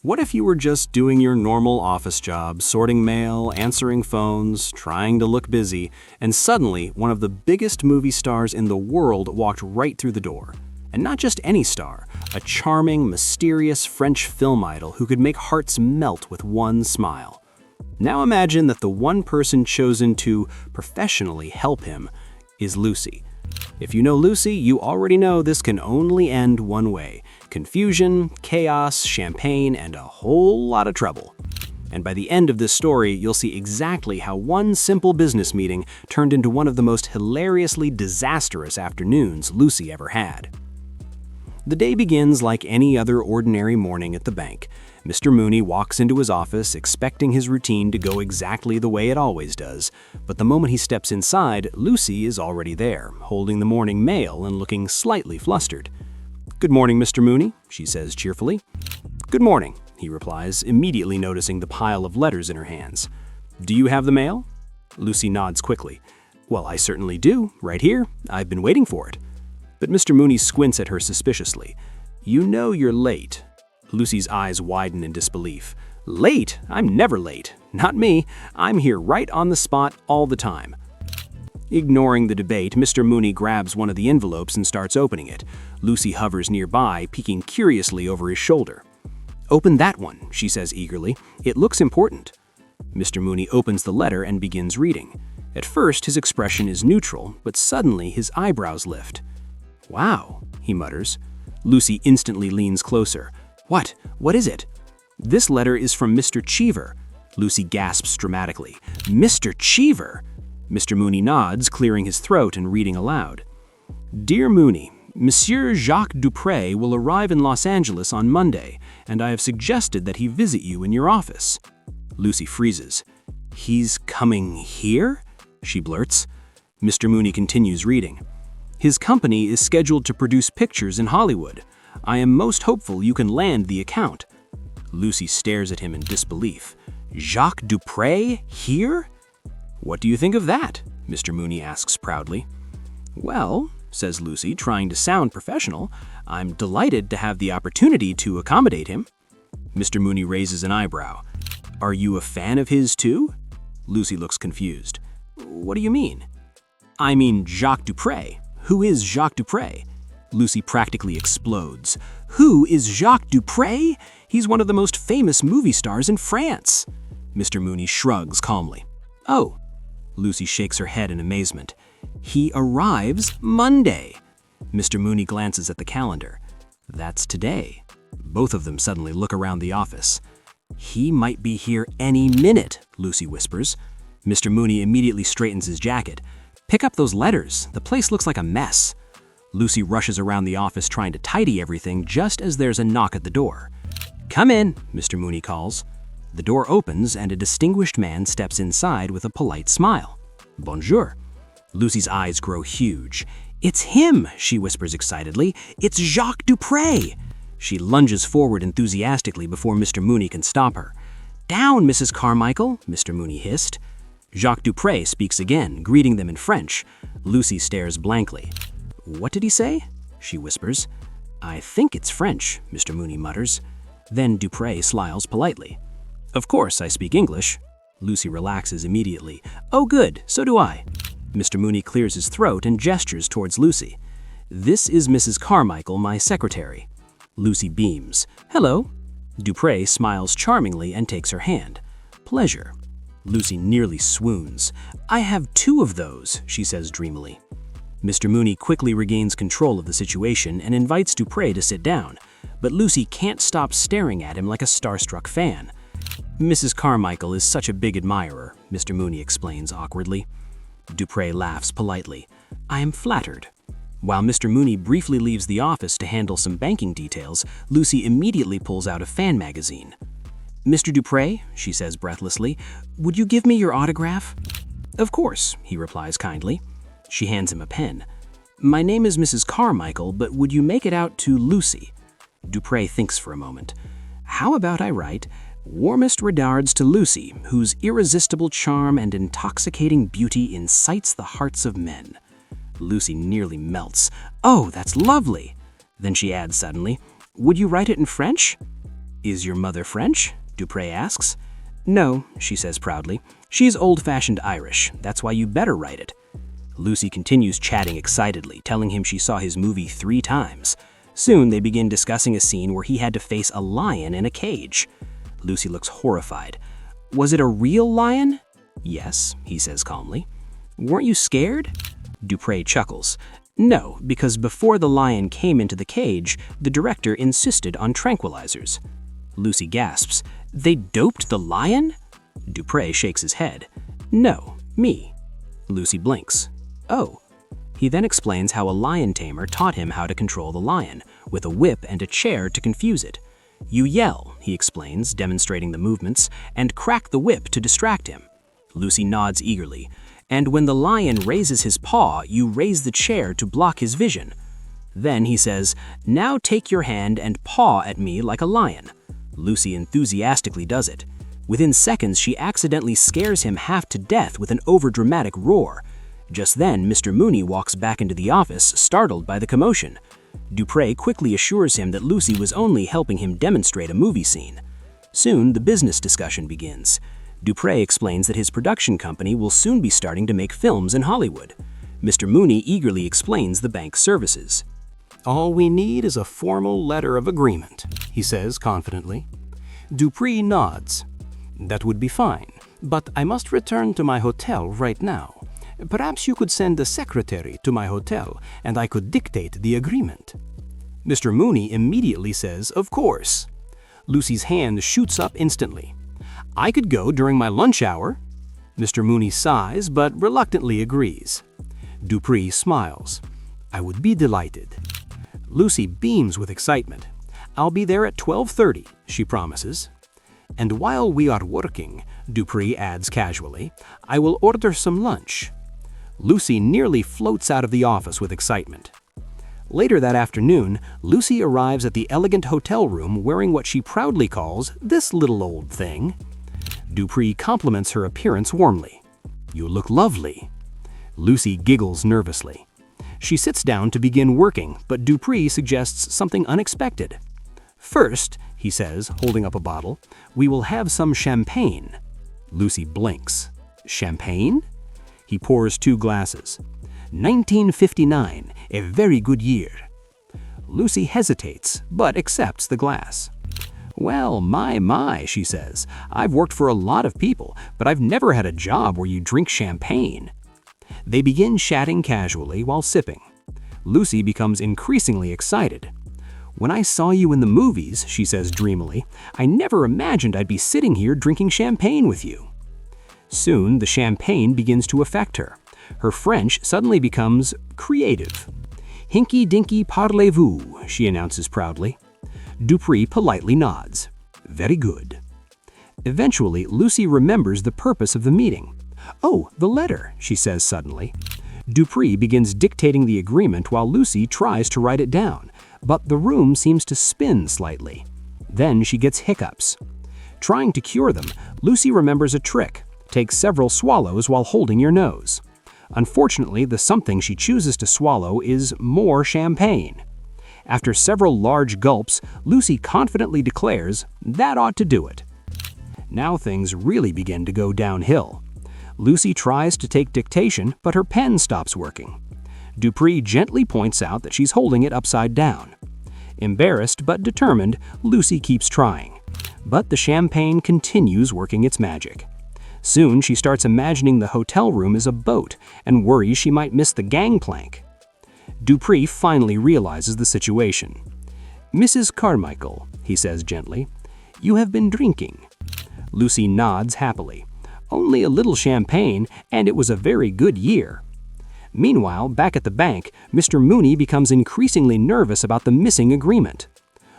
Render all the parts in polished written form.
What if you were just doing your normal office job, sorting mail, answering phones, trying to look busy, and suddenly one of the biggest movie stars in the world walked right through the door? And not just any star, a charming, mysterious French film idol who could make hearts melt with one smile. Now imagine that the one person chosen to professionally help him is Lucy. If you know Lucy, you already know this can only end one way: confusion, chaos, champagne, and a whole lot of trouble. And by the end of this story, you'll see exactly how one simple business meeting turned into one of the most hilariously disastrous afternoons Lucy ever had. The day begins like any other ordinary morning at the bank. Mr. Mooney walks into his office expecting his routine to go exactly the way it always does, but the moment he steps inside, Lucy is already there, holding the morning mail and looking slightly flustered. "Good morning, Mr. Mooney," she says cheerfully. "Good morning," he replies, immediately noticing the pile of letters in her hands. "Do you have the mail?" Lucy nods quickly. "Well, I certainly do, right here. I've been waiting for it." But Mr. Mooney squints at her suspiciously. "You know you're late." Lucy's eyes widen in disbelief. "Late? I'm never late. Not me. I'm here right on the spot all the time." Ignoring the debate, Mr. Mooney grabs one of the envelopes and starts opening it. Lucy hovers nearby, peeking curiously over his shoulder. "Open that one," she says eagerly. "It looks important." Mr. Mooney opens the letter and begins reading. At first, his expression is neutral, but suddenly his eyebrows lift. "Wow," he mutters. Lucy instantly leans closer. "What? What is it?" "This letter is from Mr. Cheever." Lucy gasps dramatically. "Mr. Cheever?" Mr. Mooney nods, clearing his throat and reading aloud. "Dear Mooney, Monsieur Jacques Dupré will arrive in Los Angeles on Monday, and I have suggested that he visit you in your office." Lucy freezes. "He's coming here?" she blurts. Mr. Mooney continues reading. "His company is scheduled to produce pictures in Hollywood. I am most hopeful you can land the account." Lucy stares at him in disbelief. "Jacques Dupré here?" "What do you think of that?" Mr. Mooney asks proudly. "Well," says Lucy, trying to sound professional, "I'm delighted to have the opportunity to accommodate him." Mr. Mooney raises an eyebrow. "Are you a fan of his too?" Lucy looks confused. "What do you mean?" "I mean Jacques Dupré. Who is Jacques Dupré?" Lucy practically explodes. "Who is Jacques Dupré? He's one of the most famous movie stars in France." Mr. Mooney shrugs calmly. "Oh." Lucy shakes her head in amazement. "He arrives Monday." Mr. Mooney glances at the calendar. "That's today." Both of them suddenly look around the office. "He might be here any minute," Lucy whispers. Mr. Mooney immediately straightens his jacket. "Pick up those letters. The place looks like a mess." Lucy rushes around the office trying to tidy everything just as there's a knock at the door. "Come in," Mr. Mooney calls. The door opens and a distinguished man steps inside with a polite smile. "Bonjour." Lucy's eyes grow huge. "It's him," she whispers excitedly. "It's Jacques Dupré." She lunges forward enthusiastically before Mr. Mooney can stop her. "Down, Mrs. Carmichael," Mr. Mooney hissed. Jacques Dupré speaks again, greeting them in French. Lucy stares blankly. "What did he say?" she whispers. "I think it's French," Mr. Mooney mutters. Then Dupré smiles politely. "Of course, I speak English." Lucy relaxes immediately. "Oh good, so do I." Mr. Mooney clears his throat and gestures towards Lucy. "This is Mrs. Carmichael, my secretary." Lucy beams. "Hello." Dupré smiles charmingly and takes her hand. "Pleasure." Lucy nearly swoons. "I have 2 of those," she says dreamily. Mr. Mooney quickly regains control of the situation and invites Dupré to sit down, but Lucy can't stop staring at him like a starstruck fan. "Mrs. Carmichael is such a big admirer," Mr. Mooney explains awkwardly. Dupré laughs politely. "I am flattered." While Mr. Mooney briefly leaves the office to handle some banking details, Lucy immediately pulls out a fan magazine. "Mr. Dupré," she says breathlessly, "would you give me your autograph?" "Of course," he replies kindly. She hands him a pen. "My name is Mrs. Carmichael, but would you make it out to Lucy?" Dupré thinks for a moment. "How about I write, 'Warmest regards to Lucy, whose irresistible charm and intoxicating beauty incites the hearts of men.'" Lucy nearly melts. "Oh, that's lovely!" Then she adds suddenly, "Would you write it in French?" Is your mother French? Dupré asks. No, she says proudly. She's old-fashioned Irish. That's why you better write it. Lucy continues chatting excitedly, telling him she saw his movie 3 times. Soon they begin discussing a scene where he had to face a lion in a cage. Lucy looks horrified. Was it a real lion? Yes, he says calmly. Weren't you scared? Dupré chuckles. No, because before the lion came into the cage, the director insisted on tranquilizers. Lucy gasps. They doped the lion? Dupré shakes his head. No, me. Lucy blinks. Oh. He then explains how a lion tamer taught him how to control the lion, with a whip and a chair to confuse it. You yell, he explains, demonstrating the movements, and crack the whip to distract him. Lucy nods eagerly. And when the lion raises his paw, you raise the chair to block his vision. Then he says, now take your hand and paw at me like a lion. Lucy enthusiastically does it. Within seconds, she accidentally scares him half to death with an overdramatic roar. Just then, Mr. Mooney walks back into the office, startled by the commotion. Dupré quickly assures him that Lucy was only helping him demonstrate a movie scene. Soon, the business discussion begins. Dupré explains that his production company will soon be starting to make films in Hollywood. Mr. Mooney eagerly explains the bank's services. All we need is a formal letter of agreement, he says confidently. Dupré nods. That would be fine, but I must return to my hotel right now. Perhaps you could send a secretary to my hotel and I could dictate the agreement. Mr. Mooney immediately says, of course. Lucy's hand shoots up instantly. I could go during my lunch hour. Mr. Mooney sighs but reluctantly agrees. Dupré smiles. I would be delighted. Lucy beams with excitement. I'll be there at 12:30, she promises. And while we are working, Dupré adds casually, I will order some lunch. Lucy nearly floats out of the office with excitement. Later that afternoon, Lucy arrives at the elegant hotel room wearing what she proudly calls this little old thing. Dupré compliments her appearance warmly. You look lovely. Lucy giggles nervously. She sits down to begin working, but Dupré suggests something unexpected. First, he says, holding up a bottle, we will have some champagne. Lucy blinks. Champagne? He pours 2 glasses. 1959, a very good year. Lucy hesitates, but accepts the glass. Well, my, she says. I've worked for a lot of people, but I've never had a job where you drink champagne. They begin chatting casually while sipping. Lucy becomes increasingly excited. When I saw you in the movies, she says dreamily, I never imagined I'd be sitting here drinking champagne with you. Soon, the champagne begins to affect her. Her French suddenly becomes creative. Hinky-dinky parlez-vous, she announces proudly. Dupré politely nods. Very good. Eventually, Lucy remembers the purpose of the meeting. Oh, the letter, she says suddenly. Dupré begins dictating the agreement while Lucy tries to write it down, but the room seems to spin slightly. Then she gets hiccups. Trying to cure them, Lucy remembers a trick. Take several swallows while holding your nose. Unfortunately, the something she chooses to swallow is more champagne. After several large gulps, Lucy confidently declares, that ought to do it. Now things really begin to go downhill. Lucy tries to take dictation, but her pen stops working. Dupré gently points out that she's holding it upside down. Embarrassed but determined, Lucy keeps trying. But the champagne continues working its magic. Soon she starts imagining the hotel room is a boat and worries she might miss the gangplank. Dupré finally realizes the situation. Mrs. Carmichael, he says gently, you have been drinking. Lucy nods happily. Only a little champagne, and it was a very good year. Meanwhile, back at the bank, Mr. Mooney becomes increasingly nervous about the missing agreement.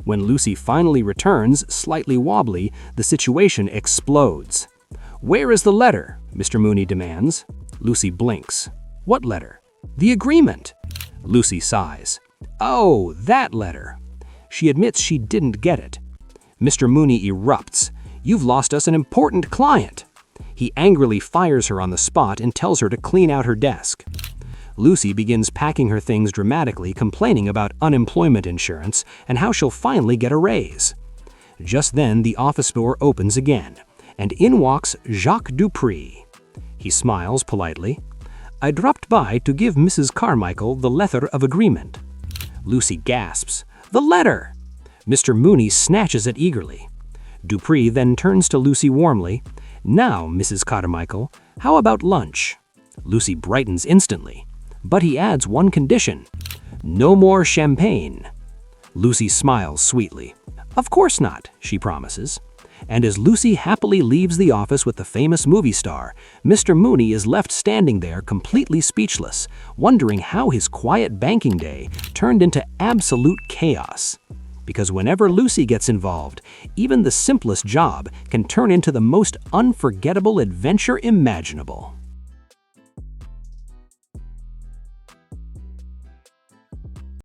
When Lucy finally returns, slightly wobbly, the situation explodes. Where is the letter? Mr. Mooney demands. Lucy blinks. What letter? The agreement. Lucy sighs. Oh, that letter. She admits she didn't get it. Mr. Mooney erupts. You've lost us an important client. He angrily fires her on the spot and tells her to clean out her desk. Lucy begins packing her things dramatically, complaining about unemployment insurance and how she'll finally get a raise. Just then, the office door opens again, and in walks Jacques Dupree. He smiles politely. "I dropped by to give Mrs. Carmichael the letter of agreement." Lucy gasps, "The letter!" Mr. Mooney snatches it eagerly. Dupree then turns to Lucy warmly. "Now, Mrs. Carmichael, how about lunch?" Lucy brightens instantly. But he adds one condition: "No more champagne." Lucy smiles sweetly. "Of course not," she promises. And as Lucy happily leaves the office with the famous movie star, Mr. Mooney is left standing there completely speechless, wondering how his quiet banking day turned into absolute chaos. Because whenever Lucy gets involved, even the simplest job can turn into the most unforgettable adventure imaginable.